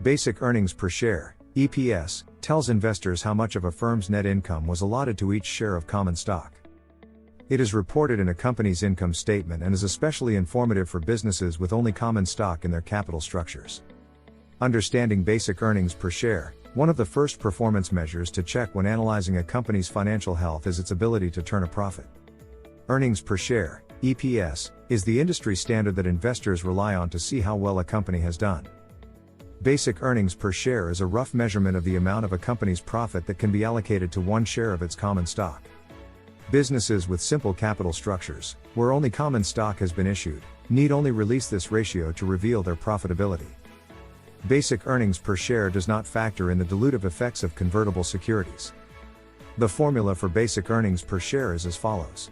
Basic earnings per share, EPS, tells investors how much of a firm's net income was allotted to each share of common stock. It is reported in a company's income statement and is especially informative for businesses with only common stock in their capital structures. Understanding basic earnings per share, one of the first performance measures to check when analyzing a company's financial health is its ability to turn a profit. Earnings per share, EPS, is the industry standard that investors rely on to see how well a company has done. Basic earnings per share is a rough measurement of the amount of a company's profit that can be allocated to one share of its common stock. Businesses with simple capital structures, where only common stock has been issued, need only release this ratio to reveal their profitability. Basic earnings per share does not factor in the dilutive effects of convertible securities. The formula for basic earnings per share is as follows.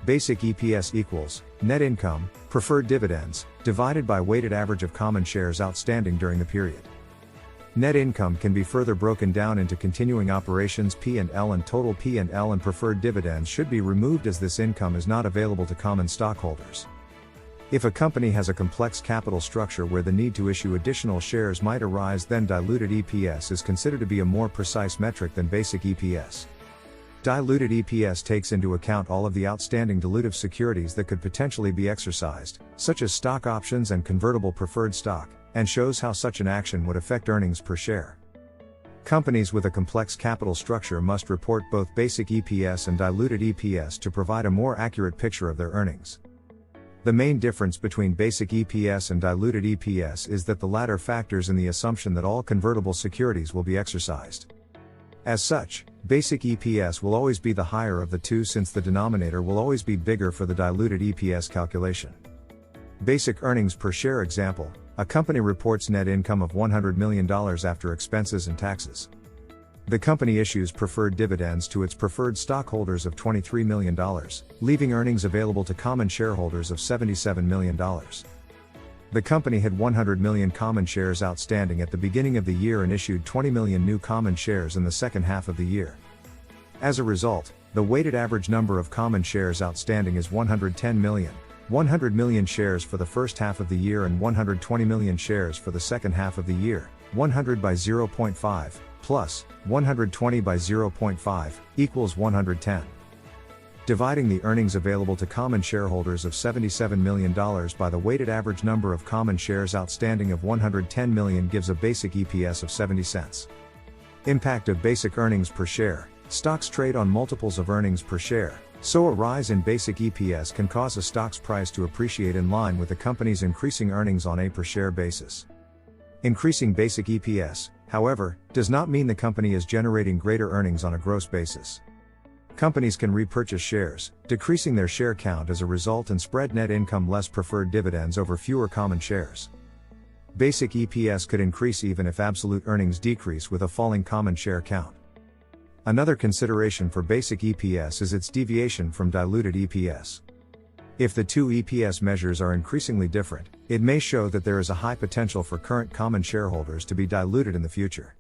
Basic EPS equals net income, preferred dividends, divided by weighted average of common shares outstanding during the period. Net income can be further broken down into continuing operations P&L and total P&L, and preferred dividends should be removed as this income is not available to common stockholders. If a company has a complex capital structure where the need to issue additional shares might arise, then diluted EPS is considered to be a more precise metric than basic EPS. Diluted EPS takes into account all of the outstanding dilutive securities that could potentially be exercised, such as stock options and convertible preferred stock, and shows how such an action would affect earnings per share. Companies with a complex capital structure must report both basic EPS and diluted EPS to provide a more accurate picture of their earnings. The main difference between basic EPS and diluted EPS is that the latter factors in the assumption that all convertible securities will be exercised. As such, basic EPS will always be the higher of the two, since the denominator will always be bigger for the diluted EPS calculation. Basic earnings per share example: a company reports net income of $100 million after expenses and taxes. The company issues preferred dividends to its preferred stockholders of $23 million, leaving earnings available to common shareholders of $77 million. The company had 100 million common shares outstanding at the beginning of the year and issued 20 million new common shares in the second half of the year. As a result, the weighted average number of common shares outstanding is 110 million, 100 million shares for the first half of the year and 120 million shares for the second half of the year. 100 by 0.5, plus 120 by 0.5, equals 110. Dividing the earnings available to common shareholders of $77 million by the weighted average number of common shares outstanding of 110 million gives a basic EPS of 70 cents. Impact of basic earnings per share: stocks trade on multiples of earnings per share, so a rise in basic EPS can cause a stock's price to appreciate in line with the company's increasing earnings on a per share basis. Increasing basic EPS, however, does not mean the company is generating greater earnings on a gross basis. Companies can repurchase shares, decreasing their share count as a result, and spread net income less preferred dividends over fewer common shares. Basic EPS could increase even if absolute earnings decrease with a falling common share count. Another consideration for basic EPS is its deviation from diluted EPS. If the two EPS measures are increasingly different, it may show that there is a high potential for current common shareholders to be diluted in the future.